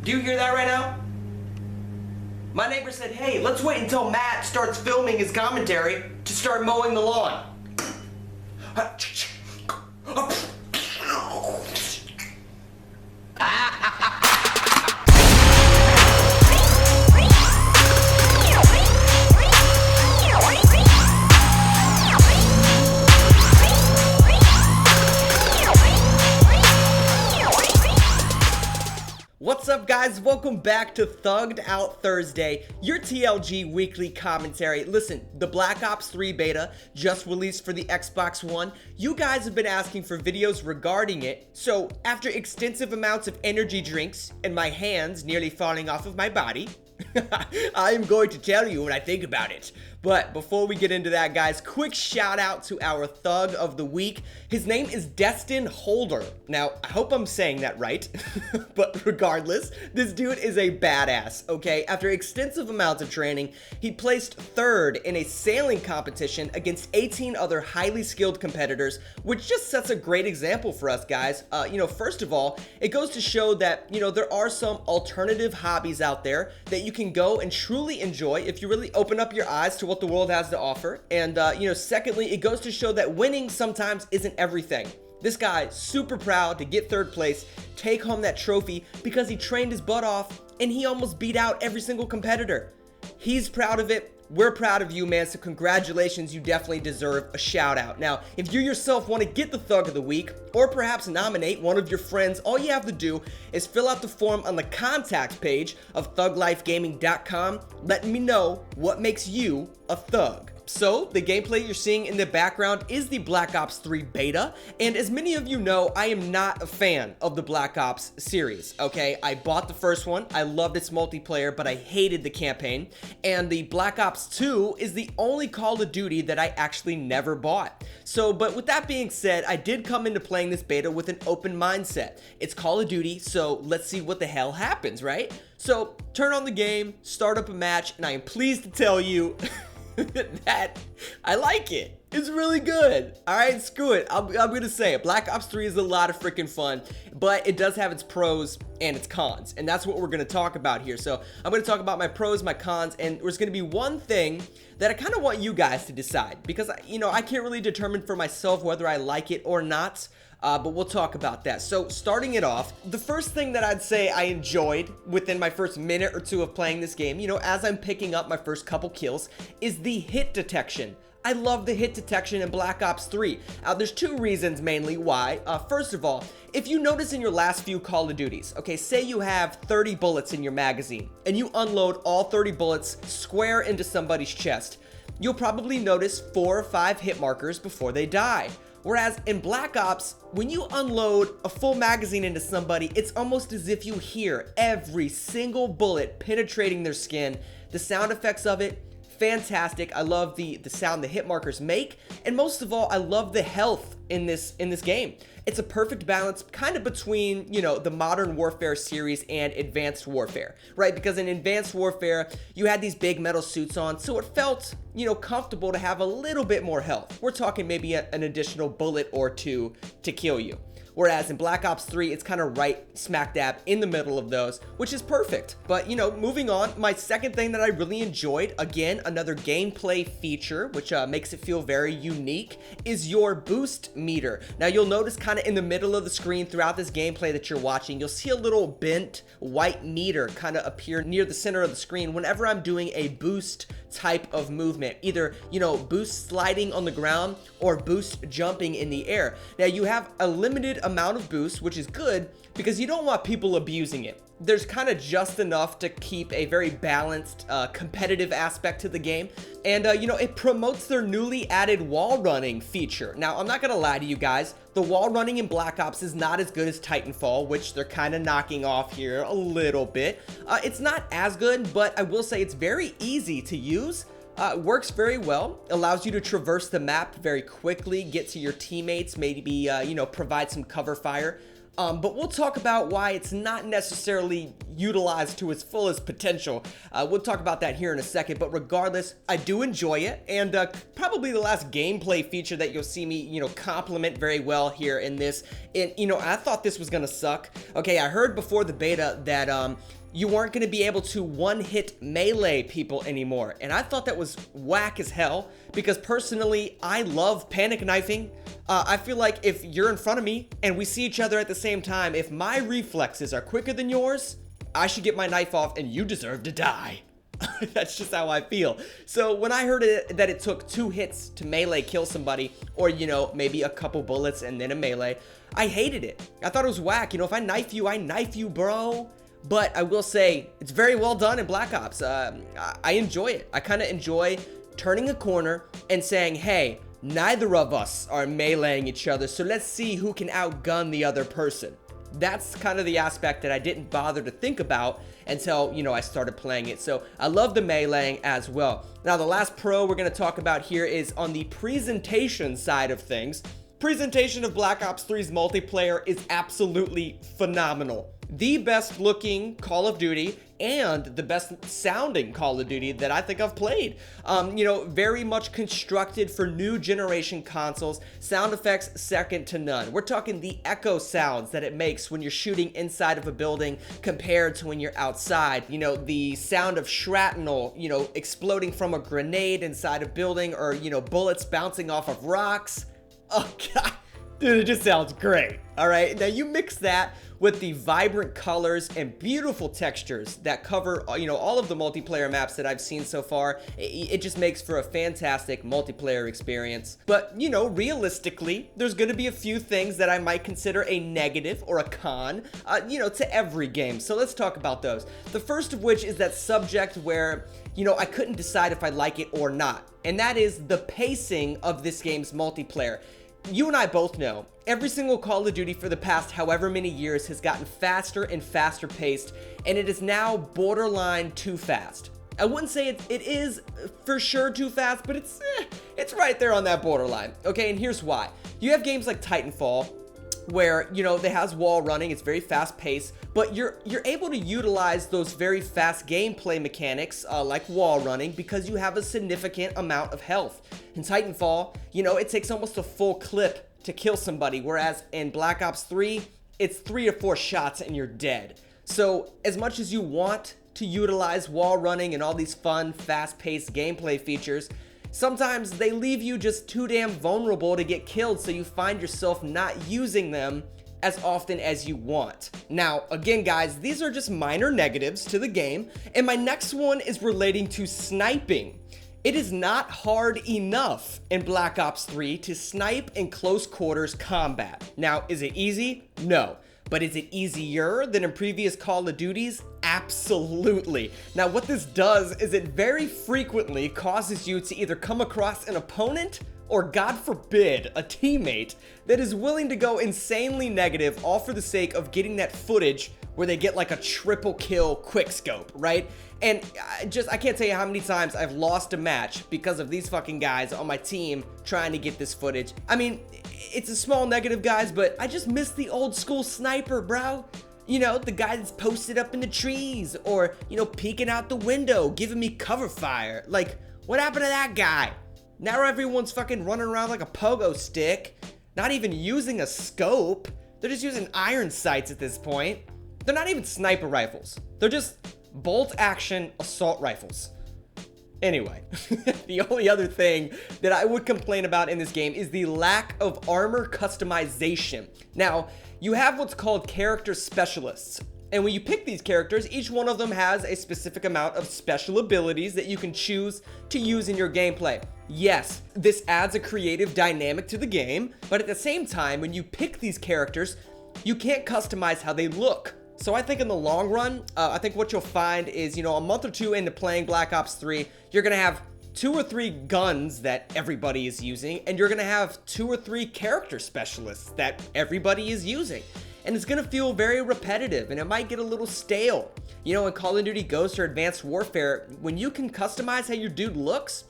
Do you hear that right now? My neighbor said, hey, let's wait until Matt starts filming his commentary to start mowing the lawn. What's up, guys? Welcome back to Thugged Out Thursday, your TLG weekly commentary. Listen, the Black Ops 3 beta just released for the Xbox One. You guys have been asking for videos regarding it, so after extensive amounts of energy drinks and my hands nearly falling off of my body, I am going to tell you what I think about it. But before we get into that, guys, quick shout out to our Thug of the Week. His name is Destin Holder. Now, I hope I'm saying that right, but regardless, this dude is a badass, okay? After extensive amounts of training, he placed third in a sailing competition against 18 other highly skilled competitors, which just sets a great example for us, guys. First of all, it goes to show that, there are some alternative hobbies out there that you can go and truly enjoy if you really open up your eyes to what the world has to offer. And secondly, it goes to show that winning sometimes isn't everything. This guy, super proud to get third place, take home that trophy because he trained his butt off and he almost beat out every single competitor. He's proud of it. We're proud of you, man, so congratulations. You definitely deserve a shout out. Now, if you yourself want to get the Thug of the Week, or perhaps nominate one of your friends, all you have to do is fill out the form on the contact page of thuglifegaming.com, letting me know what makes you a thug. So, the gameplay you're seeing in the background is the Black Ops 3 beta, and as many of you know, I am not a fan of the Black Ops series, okay? I bought the first one, I loved its multiplayer, but I hated the campaign, and the Black Ops 2 is the only Call of Duty that I actually never bought. So, but with that being said, I did come into playing this beta with an open mindset. It's Call of Duty, so let's see what the hell happens, right? So, turn on the game, start up a match, and I am pleased to tell you that I like it. It's really good. Alright, screw it. I'm gonna say it. Black Ops 3 is a lot of freaking fun, but it does have its pros and its cons, and that's what we're gonna talk about here. So I'm gonna talk about my pros, my cons, and there's gonna be one thing that I kind of want you guys to decide, because I can't really determine for myself whether I like it or not. But we'll talk about that. So starting it off, the first thing that I'd say I enjoyed within my first minute or two of playing this game, as I'm picking up my first couple kills, is the hit detection. I love the hit detection in Black Ops 3. There's two reasons mainly why. First of all, if you notice in your last few Call of Duties, okay, say you have 30 bullets in your magazine and you unload all 30 bullets square into somebody's chest, you'll probably notice 4 or 5 hit markers before they die. Whereas in Black Ops, when you unload a full magazine into somebody, it's almost as if you hear every single bullet penetrating their skin. The sound effects of it, fantastic. I love the sound the hit markers make, and most of all, I love the health in this game. It's a perfect balance kind of between, the Modern Warfare series and Advanced Warfare, right? Because in Advanced Warfare, you had these big metal suits on, so it felt, comfortable to have a little bit more health. We're talking maybe an additional bullet or two to kill you. Whereas in Black Ops 3, it's kind of right smack dab in the middle of those, which is perfect. But, moving on, my second thing that I really enjoyed, again, another gameplay feature, which makes it feel very unique, is your boost meter. Now, you'll notice kind of in the middle of the screen throughout this gameplay that you're watching, you'll see a little bent white meter kind of appear near the center of the screen whenever I'm doing a boost type of movement, either, boost sliding on the ground or boost jumping in the air. Now, you have a limited amount of boost, which is good because you don't want people abusing it. There's kind of just enough to keep a very balanced competitive aspect to the game, and it promotes their newly added wall running feature. Now, I'm not gonna lie to you guys, the wall running in Black Ops is not as good as Titanfall, which they're kind of knocking off here a little bit. It's not as good, but I will say it's very easy to use. Works very well, allows you to traverse the map very quickly, get to your teammates, maybe, provide some cover fire. but we'll talk about why it's not necessarily utilized to its fullest potential. We'll talk about that here in a second, but regardless, I do enjoy it, and probably the last gameplay feature that you'll see me, compliment very well here in this. And, I thought this was gonna suck. Okay, I heard before the beta that, you weren't going to be able to one-hit melee people anymore. And I thought that was whack as hell, because personally, I love panic knifing. I feel like if you're in front of me and we see each other at the same time, if my reflexes are quicker than yours, I should get my knife off and you deserve to die. That's just how I feel. So when I heard that it took 2 hits to melee kill somebody, or, maybe a couple bullets and then a melee, I hated it. I thought it was whack. If I knife you, I knife you, bro. But I will say, it's very well done in Black Ops. I enjoy it. I kind of enjoy turning a corner and saying, hey, neither of us are meleeing each other, so let's see who can outgun the other person. That's kind of the aspect that I didn't bother to think about until, I started playing it. So I love the meleeing as well. Now, the last pro we're going to talk about here is on the presentation side of things. Presentation of Black Ops 3's multiplayer is absolutely phenomenal. The best looking Call of Duty and the best sounding Call of Duty that I think I've played. Very much constructed for new generation consoles. Sound effects second to none. We're talking the echo sounds that it makes when you're shooting inside of a building compared to when you're outside. The sound of shrapnel, exploding from a grenade inside a building, or, bullets bouncing off of rocks. Oh, God. Dude, it just sounds great. All right, now you mix that with the vibrant colors and beautiful textures that cover, all of the multiplayer maps that I've seen so far. It just makes for a fantastic multiplayer experience. But, realistically, there's going to be a few things that I might consider a negative or a con, to every game. So let's talk about those. The first of which is that subject where, I couldn't decide if I like it or not. And that is the pacing of this game's multiplayer. You and I both know, every single Call of Duty for the past however many years has gotten faster and faster paced, and it is now borderline too fast. I wouldn't say it is for sure too fast, but it's right there on that borderline. Okay, and here's why. You have games like Titanfall, where, they has wall running, it's very fast paced, but you're able to utilize those very fast gameplay mechanics, like wall running, because you have a significant amount of health. In Titanfall, it takes almost a full clip to kill somebody, whereas in Black Ops 3, it's 3 or 4 shots and you're dead. So as much as you want to utilize wall running and all these fun, fast-paced gameplay features, sometimes they leave you just too damn vulnerable to get killed, so you find yourself not using them as often as you want. Now, again, guys, these are just minor negatives to the game, and my next one is relating to sniping. It is not hard enough in Black Ops 3 to snipe in close quarters combat. Now, is it easy? No. But is it easier than in previous Call of Duties? Absolutely. Now, what this does is it very frequently causes you to either come across an opponent or, God forbid, a teammate that is willing to go insanely negative, all for the sake of getting that footage where they get like a triple kill quick scope, right? And I can't tell you how many times I've lost a match because of these fucking guys on my team trying to get this footage. I mean, it's a small negative, guys, but I just miss the old school sniper, bro. The guy that's posted up in the trees, or, peeking out the window, giving me cover fire. Like, what happened to that guy? Now everyone's fucking running around like a pogo stick, not even using a scope. They're just using iron sights at this point. They're not even sniper rifles. They're just bolt action assault rifles. Anyway, the only other thing that I would complain about in this game is the lack of armor customization. Now, you have what's called character specialists. And when you pick these characters, each one of them has a specific amount of special abilities that you can choose to use in your gameplay. Yes, this adds a creative dynamic to the game, but at the same time, when you pick these characters, you can't customize how they look. So I think in the long run, I think what you'll find is, a month or two into playing Black Ops 3, you're going to have 2 or 3 guns that everybody is using, and you're going to have 2 or 3 character specialists that everybody is using. And it's going to feel very repetitive, and it might get a little stale. In Call of Duty Ghosts or Advanced Warfare, when you can customize how your dude looks,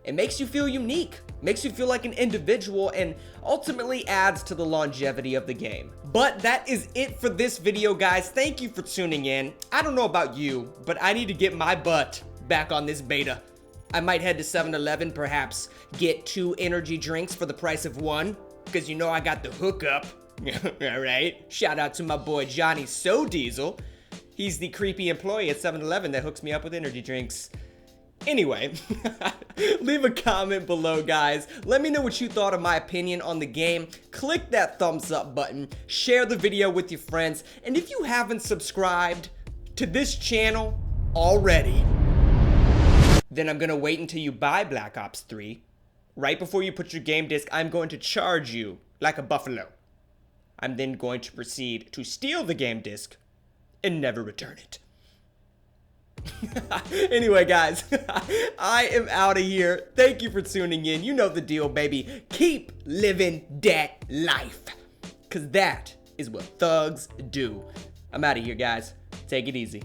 it makes you feel unique. makes you feel like an individual, and ultimately adds to the longevity of the game. But that is it for this video, guys. Thank you for tuning in. I don't know about you, but I need to get my butt back on this beta. I might head to 7-Eleven, perhaps get 2 energy drinks for the price of 1, because you know I got the hookup. Alright, shout out to my boy Johnny So Diesel. He's the creepy employee at 7-Eleven that hooks me up with energy drinks. Anyway, leave a comment below, guys. Let me know what you thought of my opinion on the game. Click that thumbs up button, share the video with your friends, and if you haven't subscribed to this channel already, then I'm gonna wait until you buy Black Ops 3. Right before you put your game disc, I'm going to charge you like a buffalo. I'm then going to proceed to steal the game disc and never return it. Anyway, guys, I am out of here. Thank you for tuning in. You know the deal, baby. Keep living that life, because that is what thugs do. I'm out of here, guys. Take it easy.